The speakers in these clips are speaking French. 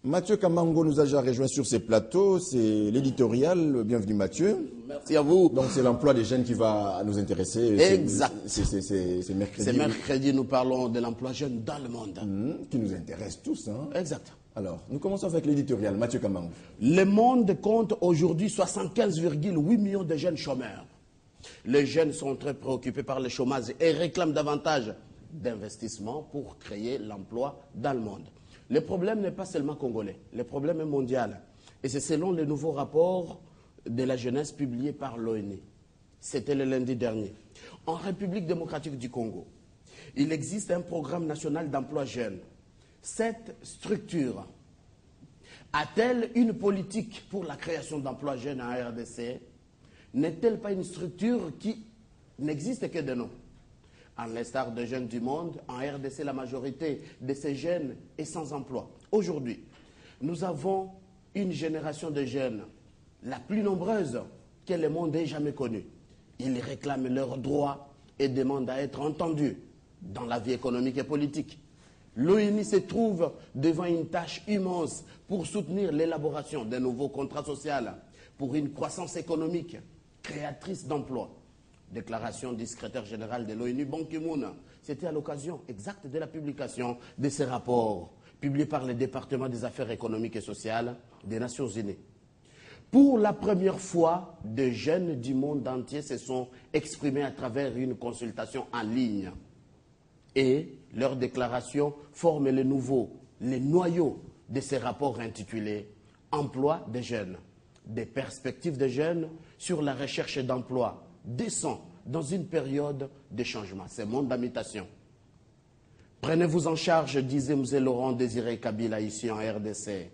Mathieu Kamango nous a déjà rejoint sur ces plateaux, c'est l'éditorial. Bienvenue Mathieu. Merci à vous. Donc c'est l'emploi des jeunes qui va nous intéresser. Exact. C'est mercredi. C'est mercredi, nous parlons de l'emploi jeune dans le monde. Qui nous intéresse tous. Hein. Exact. Alors, nous commençons avec l'éditorial. Mathieu Kamango. Le monde compte aujourd'hui 75,8 millions de jeunes chômeurs. Les jeunes sont très préoccupés par le chômage et réclament davantage d'investissements pour créer l'emploi dans le monde. Le problème n'est pas seulement congolais, le problème est mondial. Et c'est selon le nouveau rapport de la jeunesse publié par l'ONU. C'était le lundi dernier. En République démocratique du Congo, il existe un programme national d'emploi jeune. Cette structure a-t-elle une politique pour la création d'emplois jeunes en RDC? N'est-elle pas une structure qui n'existe que de nom? En l'instar de jeunes du monde, en RDC, la majorité de ces jeunes est sans emploi. Aujourd'hui, nous avons une génération de jeunes, la plus nombreuse que le monde ait jamais connue. Ils réclament leurs droits et demandent à être entendus dans la vie économique et politique. L'ONU se trouve devant une tâche immense pour soutenir l'élaboration d'un nouveau contrat social pour une croissance économique créatrice d'emplois. Déclaration du secrétaire général de l'ONU, Ban Ki-moon. C'était à l'occasion exacte de la publication de ces rapports publiés par le département des affaires économiques et sociales des Nations Unies. Pour la première fois, des jeunes du monde entier se sont exprimés à travers une consultation en ligne. Et leurs déclarations forment les noyaux de ces rapports intitulés « Emploi des jeunes », des perspectives des jeunes sur la recherche d'emploi décent dans une période de changement. C'est mon imitation. Prenez-vous en charge, disait M. Laurent Désiré Kabila ici en RDC.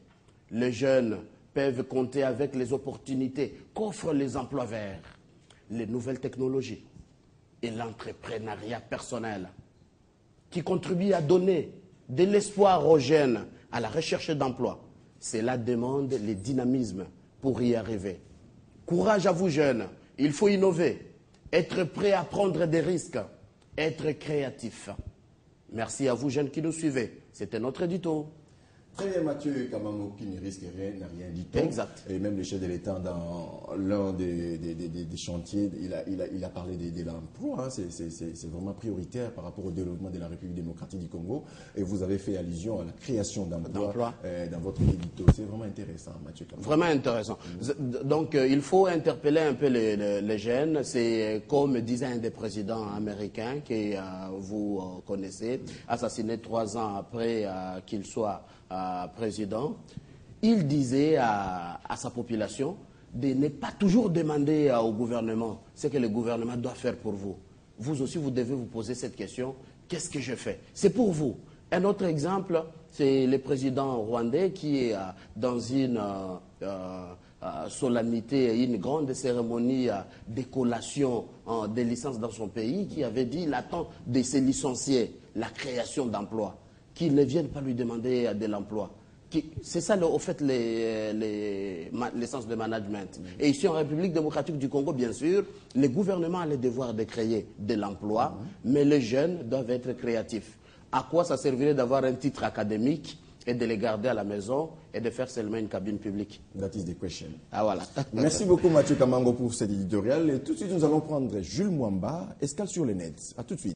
Les jeunes peuvent compter avec les opportunités qu'offrent les emplois verts, les nouvelles technologies et l'entrepreneuriat personnel qui contribuent à donner de l'espoir aux jeunes à la recherche d'emploi. Cela demande le dynamisme pour y arriver. Courage à vous jeunes. Il faut innover, être prêt à prendre des risques, être créatif. Merci à vous jeunes qui nous suivez. C'était notre édito. Très bien, Mathieu Kamango, qui ne risque rien, n'a rien dit tout. Exact. Et même le chef de l'État, dans l'un des chantiers, il a parlé de l'emploi. Hein. C'est vraiment prioritaire par rapport au développement de la République démocratique du Congo. Et vous avez fait allusion à la création d'emplois dans votre édito. C'est vraiment intéressant, Mathieu Kamango. Vraiment intéressant. Donc, il faut interpeller un peu les jeunes. C'est comme disait un des présidents américains que vous connaissez, assassiné 3 ans après qu'il soit président, il disait à sa population de ne pas toujours demander au gouvernement ce que le gouvernement doit faire pour vous. Vous aussi, vous devez vous poser cette question, qu'est-ce que je fais? C'est pour vous. Un autre exemple, c'est le président rwandais qui est dans une solennité, une grande cérémonie de collation des licences dans son pays, qui avait dit il attend de se licencier la création d'emplois, qu'ils ne viennent pas lui demander de l'emploi. C'est ça, au fait, l'essence de management. Et ici, en République démocratique du Congo, bien sûr, le gouvernement a le devoir de créer de l'emploi, mais les jeunes doivent être créatifs. À quoi ça servirait d'avoir un titre académique et de les garder à la maison et de faire seulement une cabine publique? That is the question. Ah, voilà. Merci beaucoup, Mathieu Kamango, pour cet éditorial. Et tout de suite, nous allons prendre Jules Mwamba, Escale sur les nets. À tout de suite.